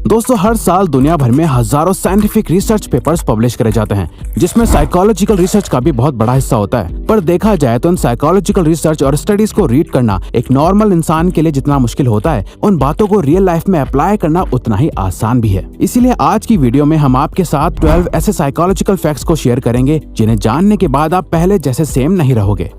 दोस्तों, हर साल दुनिया भर में हजारों साइंटिफिक रिसर्च पेपर्स पब्लिश करे जाते हैं जिसमें साइकोलॉजिकल रिसर्च का भी बहुत बड़ा हिस्सा होता है। पर देखा जाए तो उन साइकोलॉजिकल रिसर्च और स्टडीज को रीड करना एक नॉर्मल इंसान के लिए जितना मुश्किल होता है, उन बातों को रियल लाइफ में अप्लाई करना उतना ही आसान भी है। इसीलिए आज की वीडियो में हम आपके साथ 12 ऐसे साइकोलॉजिकल फैक्ट्स को शेयर करेंगे जिन्हें जानने के बाद आप पहले जैसे सेम नहीं रहोगे।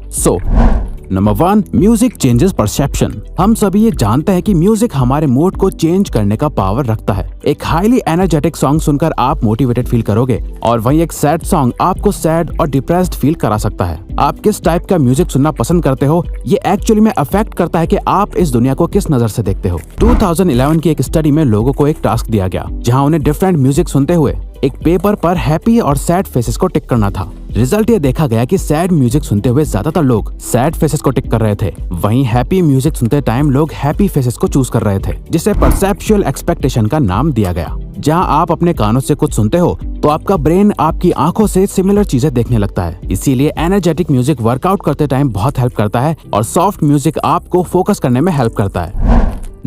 Number 1, music changes perception. हम सभी ये जानते हैं कि म्यूजिक हमारे मूड को चेंज करने का पावर रखता है। एक हाईली एनर्जेटिक सॉन्ग सुनकर आप मोटिवेटेड फील करोगे और वहीं एक सैड सॉन्ग आपको सैड और डिप्रेस्ड फील करा सकता है। आप किस टाइप का म्यूजिक सुनना पसंद करते हो, ये एक्चुअली में अफेक्ट करता है कि आप इस दुनिया को किस नजर से देखते हो। 2011 की एक स्टडी में लोगों को एक टास्क दिया गया जहाँ उन्हें डिफरेंट म्यूजिक सुनते हुए एक पेपर पर हैप्पी और सैड फेसेस को टिक करना था। रिजल्ट ये देखा गया कि सैड म्यूजिक सुनते हुए ज्यादातर लोग सैड फेसेस को टिक कर रहे थे, वहीं हैप्पी म्यूजिक सुनते टाइम लोग हैप्पी फेसेस को चूज कर रहे थे, जिसे परसेप्चुअल एक्सपेक्टेशन का नाम दिया गया। जहां आप अपने कानों से कुछ सुनते हो तो आपका ब्रेन आपकी आंखों से सिमिलर चीजें देखने लगता है। इसीलिए एनर्जेटिक म्यूजिक वर्कआउट करते टाइम बहुत हेल्प करता है और सॉफ्ट म्यूजिक आपको फोकस करने में हेल्प करता है।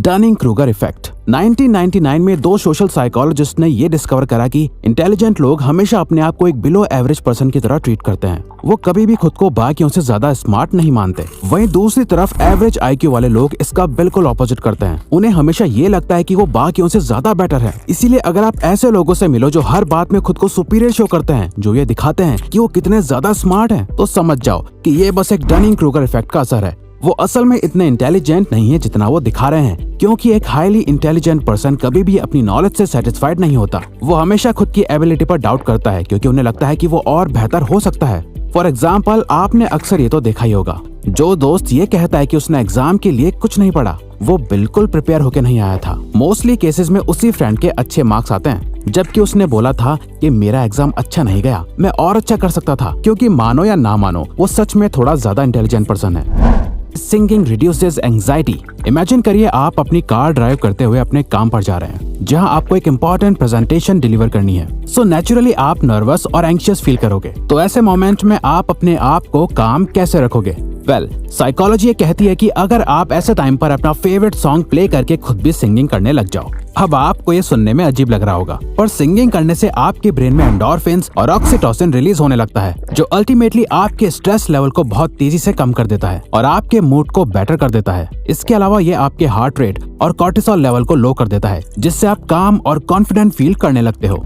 Dunning Kruger effect. 1999 में दो सोशल साइकोलॉजिस्ट ने ये डिस्कवर करा कि इंटेलिजेंट लोग हमेशा अपने आप को एक बिलो एवरेज पर्सन की तरह ट्रीट करते हैं। वो कभी भी खुद को बाकियों से ज्यादा स्मार्ट नहीं मानते। वहीं दूसरी तरफ एवरेज आईक्यू वाले लोग इसका बिल्कुल ऑपोजिट करते हैं। उन्हें हमेशा ये लगता है कि वो बाकियों से ज्यादा बेटर है। इसीलिए अगर आप ऐसे लोगों से मिलो जो हर बात में खुद को सुपीरियर शो करते हैं, जो ये दिखाते हैं कि वो कितने ज्यादा स्मार्ट हैं, तो समझ जाओ कि ये बस एक डनिंग-क्रूगर इफेक्ट का असर है। वो असल में इतने इंटेलिजेंट नहीं है जितना वो दिखा रहे हैं, क्योंकि एक हाईली इंटेलिजेंट पर्सन कभी भी अपनी नॉलेज से सेटिस्फाइड नहीं होता। वो हमेशा खुद की एबिलिटी पर डाउट करता है, क्योंकि उन्हें लगता है कि वो और बेहतर हो सकता है। फॉर एग्जाम्पल, आपने अक्सर ये तो देखा ही होगा, जो दोस्त ये कहता है कि उसने एग्जाम के लिए कुछ नहीं पढ़ा, वो बिल्कुल प्रिपेयर होके नहीं आया था। मोस्टली केसेस में उसी फ्रेंड के अच्छे मार्क्स आते हैं, जबकि उसने बोला था कि मेरा एग्जाम अच्छा नहीं गया, मैं और अच्छा कर सकता था। क्योंकि मानो या ना मानो, वो सच में थोड़ा ज्यादा इंटेलिजेंट पर्सन है। Singing reduces anxiety. इमेजिन करिए आप अपनी कार ड्राइव करते हुए अपने काम पर जा रहे हैं, जहां आपको एक इम्पोर्टेंट प्रेजेंटेशन डिलीवर करनी है। सो नेचुरली आप नर्वस और एंग्शियस फील करोगे। तो ऐसे मोमेंट में आप अपने आप को काम कैसे रखोगे? साइकोलॉजी ये कहती है कि अगर आप ऐसे टाइम पर अपना फेवरेट सॉन्ग प्ले करके खुद भी सिंगिंग करने लग जाओ। अब आपको ये सुनने में अजीब लग रहा होगा, पर सिंगिंग करने से आपके ब्रेन में एंडोर्फिन्स और ऑक्सीटोसिन रिलीज होने लगता है, जो अल्टीमेटली आपके स्ट्रेस लेवल को बहुत तेजी से कम कर देता है और आपके मूड को बेटर कर देता है। इसके अलावा ये आपके हार्ट रेट और कॉर्टिसोल लेवल को लो कर देता है, जिससे आप काम और कॉन्फिडेंट फील करने लगते हो।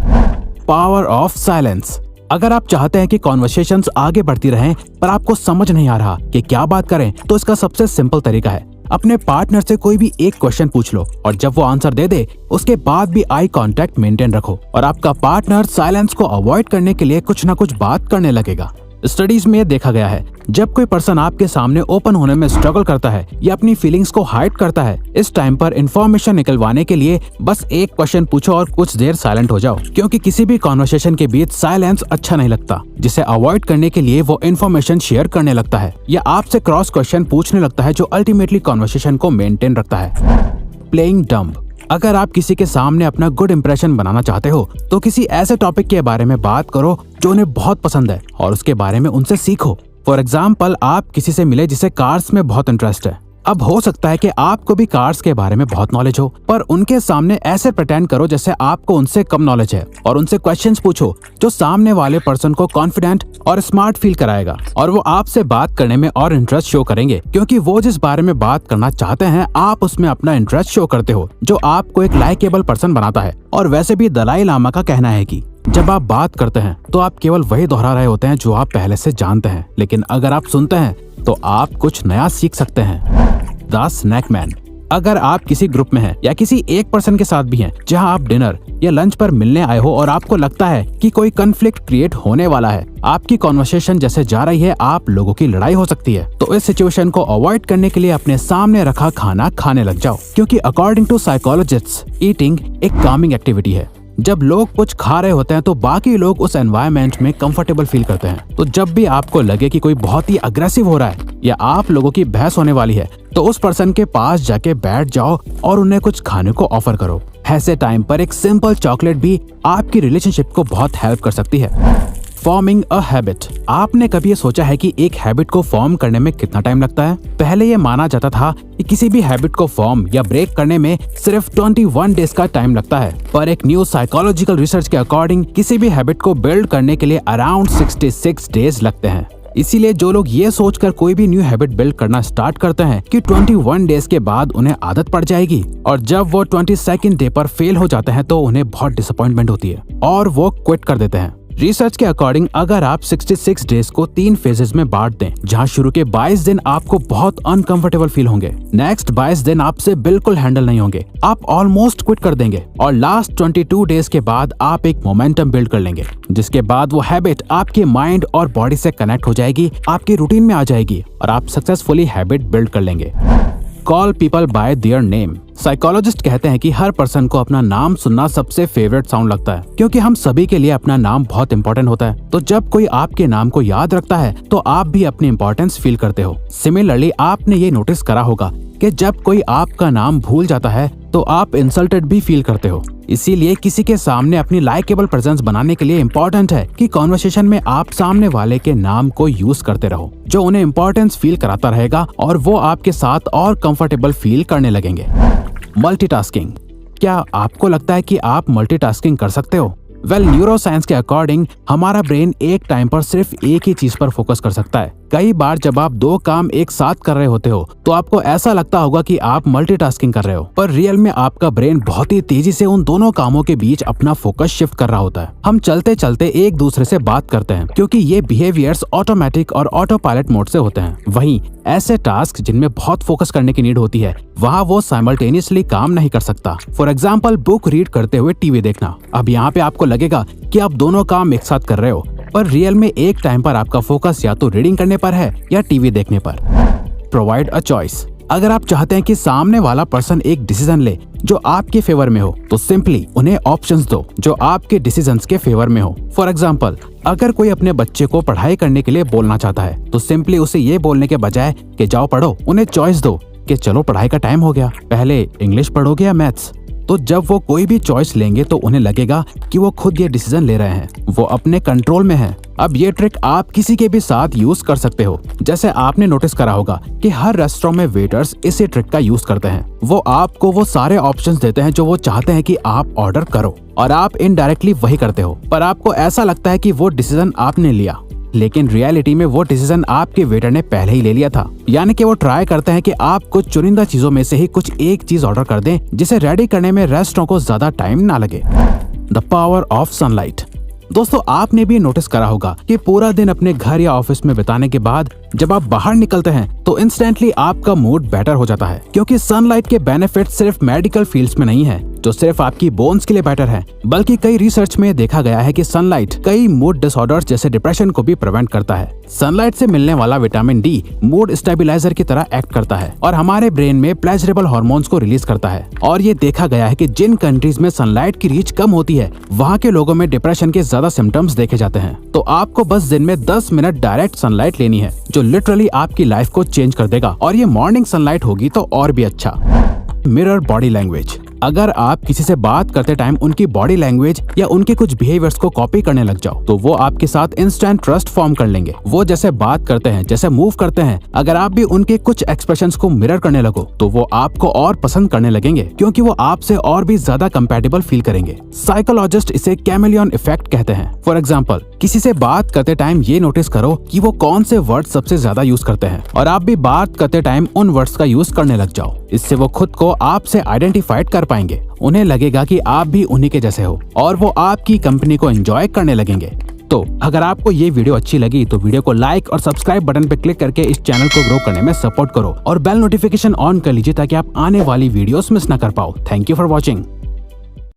Power of silence. अगर आप चाहते हैं कि कॉन्वर्सेशंस आगे बढ़ती रहें पर आपको समझ नहीं आ रहा कि क्या बात करें, तो इसका सबसे सिंपल तरीका है अपने पार्टनर से कोई भी एक क्वेश्चन पूछ लो और जब वो आंसर दे दे उसके बाद भी आई कांटेक्ट मेंटेन रखो और आपका पार्टनर साइलेंस को अवॉइड करने के लिए कुछ ना कुछ बात करने लगेगा। स्टडीज में देखा गया है, जब कोई पर्सन आपके सामने ओपन होने में स्ट्रगल करता है या अपनी फीलिंग्स को हाइड करता है, इस टाइम पर इंफॉर्मेशन निकलवाने के लिए बस एक क्वेश्चन पूछो और कुछ देर साइलेंट हो जाओ, क्योंकि किसी भी कॉन्वर्सेशन के बीच साइलेंस अच्छा नहीं लगता, जिसे अवॉइड करने के लिए वो इन्फॉर्मेशन शेयर करने लगता है या आपसे क्रॉस क्वेश्चन पूछने लगता है, जो अल्टीमेटली कॉन्वर्सेशन को मेंटेन रखता है। Playing dumb. अगर आप किसी के सामने अपना गुड इंप्रेशन बनाना चाहते हो तो किसी ऐसे टॉपिक के बारे में बात करो जो उन्हें बहुत पसंद है और उसके बारे में उनसे सीखो। फॉर एग्जाम्पल, आप किसी से मिले जिसे कार्स में बहुत इंटरेस्ट है। अब हो सकता है कि आपको भी कार्स के बारे में बहुत नॉलेज हो, पर उनके सामने ऐसे प्रिटेंड करो जैसे आपको उनसे कम नॉलेज है और उनसे क्वेश्चंस पूछो जो सामने वाले पर्सन को कॉन्फिडेंट और स्मार्ट फील कराएगा और वो आपसे बात करने में और इंटरेस्ट शो करेंगे, क्योंकि वो जिस बारे में बात करना चाहते हैं आप उसमें अपना इंटरेस्ट शो करते हो, जो आपको एक लाइकेबल पर्सन बनाता है। और वैसे भी दलाई लामा का कहना है कि जब आप बात करते हैं तो आप केवल वही दोहरा रहे होते हैं जो आप पहले से जानते हैं, लेकिन अगर आप सुनते हैं तो आप कुछ नया सीख सकते हैं। The snake man. अगर आप किसी ग्रुप में हैं या किसी एक पर्सन के साथ भी हैं जहां आप डिनर या लंच पर मिलने आए हो और आपको लगता है कि कोई कॉन्फ्लिक्ट क्रिएट होने वाला है, आपकी कॉन्वर्सेशन जैसे जा रही है आप लोगों की लड़ाई हो सकती है, तो इस सिचुएशन को अवॉइड करने के लिए अपने सामने रखा खाना खाने लग जाओ, क्योंकि अकॉर्डिंग टू साइकोलॉजिस्ट्स ईटिंग एक कामिंग एक्टिविटी है। जब लोग कुछ खा रहे होते हैं तो बाकी लोग उस एनवायरनमेंट में कंफर्टेबल फील करते हैं। तो जब भी आपको लगे कि कोई बहुत ही अग्रेसिव हो रहा है या आप लोगों की बहस होने वाली है, तो उस पर्सन के पास जाके बैठ जाओ और उन्हें कुछ खाने को ऑफर करो। ऐसे टाइम पर एक सिंपल चॉकलेट भी आपकी रिलेशनशिप को बहुत हेल्प कर सकती है। Forming a habit. आपने कभी ये सोचा है कि एक हैबिट को फॉर्म करने में कितना टाइम लगता है? पहले ये माना जाता था कि किसी भी हैबिट को फॉर्म या ब्रेक करने में सिर्फ 21 डेज का टाइम लगता है, पर एक न्यू साइकोलॉजिकल रिसर्च के अकॉर्डिंग किसी भी हैबिट को बिल्ड करने के लिए अराउंड 66 डेज लगते हैं। इसीलिए जो लोग ये सोचकर कोई भी न्यू हैबिट बिल्ड करना स्टार्ट करते हैं कि 21 डेज के बाद उन्हें आदत पड़ जाएगी, और जब वो 22nd डे पर फेल हो जाते हैं तो उन्हें बहुत डिसअपॉइंटमेंट होती है और वो क्विट कर देते हैं। रिसर्च के अकॉर्डिंग अगर आप 66 डेज को 3 फेजेस में बांट दें, जहां शुरू के 22 दिन आपको बहुत अनकंफर्टेबल फील होंगे, नेक्स्ट 22 दिन आपसे बिल्कुल हैंडल नहीं होंगे, आप ऑलमोस्ट क्विट कर देंगे, और लास्ट 22 डेज के बाद आप एक मोमेंटम बिल्ड कर लेंगे, जिसके बाद वो हैबिट आपके माइंड और बॉडी से कनेक्ट हो जाएगी, आपकी रूटीन में आ जाएगी और आप सक्सेसफुली हैबिट बिल्ड कर लेंगे। Call people bye their name. Psychologist कहते हैं कि हर पर्सन को अपना नाम सुनना सबसे फेवरेट साउंड लगता है, क्योंकि हम सभी के लिए अपना नाम बहुत इंपॉर्टेंट होता है। तो जब कोई आपके नाम को याद रखता है तो आप भी अपनी इंपॉर्टेंस फील करते हो। सिमिलरली आपने ये नोटिस करा होगा कि जब कोई आपका नाम भूल जाता है तो आप इंसल्टेड भी फील करते हो। इसीलिए किसी के सामने अपनी लाइकेबल प्रेजेंस बनाने के लिए इम्पोर्टेंट है कि कॉन्वर्सेशन में आप सामने वाले के नाम को यूज करते रहो, जो उन्हें इम्पोर्टेंस फील कराता रहेगा और वो आपके साथ और कंफर्टेबल फील करने लगेंगे। मल्टीटास्किंग। क्या आपको लगता है कि आप मल्टीटास्किंग कर सकते हो? न्यूरो साइंस के अकॉर्डिंग हमारा ब्रेन एक टाइम पर सिर्फ एक ही चीज पर फोकस कर सकता है। कई बार जब आप 2 काम एक साथ कर रहे होते हो तो आपको ऐसा लगता होगा कि आप मल्टीटास्किंग कर रहे हो, पर रियल में आपका ब्रेन बहुत ही तेजी से उन दोनों कामों के बीच अपना फोकस शिफ्ट कर रहा होता है। हम चलते चलते एक दूसरे से बात करते हैं, क्योंकि ये बिहेवियर्स ऑटोमेटिक और ऑटो पायलट मोड से होते हैं। वहीं ऐसे टास्क जिनमें बहुत फोकस करने की नीड होती है, वहाँ वो साइमल्टेनियसली काम नहीं कर सकता। फॉर एग्जाम्पल, बुक रीड करते हुए टीवी देखना। अब यहाँ पे आपको लगेगा कि आप दोनों काम एक साथ कर रहे हो, पर रियल में एक टाइम पर आपका फोकस या तो रीडिंग करने पर है या टीवी देखने पर। Provide a choice. अगर आप चाहते हैं कि सामने वाला पर्सन एक डिसीजन ले जो आपके फेवर में हो, तो सिंपली उन्हें ऑप्शंस दो जो आपके डिसीजंस के फेवर में हो। फॉर एग्जाम्पल, अगर कोई अपने बच्चे को पढ़ाई करने के लिए बोलना चाहता है, तो सिंपली उसे ये बोलने के बजाय कि जाओ पढ़ो, उन्हें चॉइस दो कि चलो पढ़ाई का टाइम हो गया, पहले इंग्लिश पढ़ोगे या मैथ्स। तो जब वो कोई भी चॉइस लेंगे तो उन्हें लगेगा कि वो खुद ये डिसीजन ले रहे हैं, वो अपने कंट्रोल में है। अब ये ट्रिक आप किसी के भी साथ यूज कर सकते हो। जैसे आपने नोटिस करा होगा कि हर रेस्टोरेंट में वेटर्स इसी ट्रिक का यूज करते हैं। वो आपको वो सारे ऑप्शंस देते हैं जो वो चाहते हैं कि आप ऑर्डर करो, और आप इनडायरेक्टली वही करते हो, पर आपको ऐसा लगता है कि वो डिसीजन आपने लिया, लेकिन रियलिटी में वो डिसीजन आपके वेटर ने पहले ही ले लिया था। यानी कि वो ट्राई करते हैं कि आप कुछ चुनिंदा चीजों में से ही कुछ एक चीज ऑर्डर कर दें, जिसे रेडी करने में रेस्टोरेंट को ज्यादा टाइम ना लगे। The power of sunlight. दोस्तों, आपने भी नोटिस करा होगा कि पूरा दिन अपने घर या ऑफिस में बिताने के बाद जब आप बाहर निकलते हैं तो इंस्टेंटली आपका मूड बेटर हो जाता है, क्योंकि सनलाइट के बेनिफिट सिर्फ मेडिकल फील्ड्स में नहीं है जो सिर्फ आपकी बोन्स के लिए बेटर है, बल्कि कई रिसर्च में देखा गया है कि सनलाइट कई मूड डिसऑर्डर्स जैसे डिप्रेशन को भी प्रिवेंट करता है। सनलाइट से मिलने वाला विटामिन डी मूड स्टेबलाइजर की तरह एक्ट करता है और हमारे ब्रेन में प्लेजरेबल हार्मोन्स को रिलीज करता है। और ये देखा गया है कि जिन कंट्रीज में सनलाइट की रीच कम होती है, वहाँ के लोगों में डिप्रेशन के ज्यादा सिम्टम्स देखे जाते हैं। तो आपको बस दिन में 10 मिनट डायरेक्ट सनलाइट लेनी है, जो लिटरली आपकी लाइफ को चेंज कर देगा, और ये मॉर्निंग सनलाइट होगी तो और भी अच्छा। Mirror body language. अगर आप किसी से बात करते टाइम उनकी बॉडी लैंग्वेज या उनके कुछ बिहेवियर्स को कॉपी करने लग जाओ, तो वो आपके साथ इंस्टेंट ट्रस्ट फॉर्म कर लेंगे। वो जैसे बात करते हैं, जैसे मूव करते हैं, अगर आप भी उनके कुछ एक्सप्रेशंस को मिरर करने लगो तो वो आपको और पसंद करने लगेंगे, क्योंकि वो आपसे और भी ज्यादा कंपैटिबल फील करेंगे। साइकोलॉजिस्ट इसे कैमेलियन इफेक्ट कहते हैं। फॉर एग्जाम्पल, किसी से बात करते टाइम ये नोटिस करो कि वो कौन से वर्ड सबसे ज्यादा यूज करते हैं, और आप भी बात करते टाइम उन वर्ड्स का यूज करने लग जाओ। इससे वो खुद को आपसे आइडेंटिफाइड कर पाएंगे, उन्हें लगेगा कि आप भी उन्हीं के जैसे हो, और वो आपकी कंपनी को एंजॉय करने लगेंगे। तो अगर आपको ये वीडियो अच्छी लगी तो वीडियो को लाइक और सब्सक्राइब बटन पे क्लिक करके इस चैनल को ग्रो करने में सपोर्ट करो, और बेल नोटिफिकेशन ऑन कर लीजिए ताकि आप आने वाली वीडियोस मिस ना कर पाओ। Thank you for watching.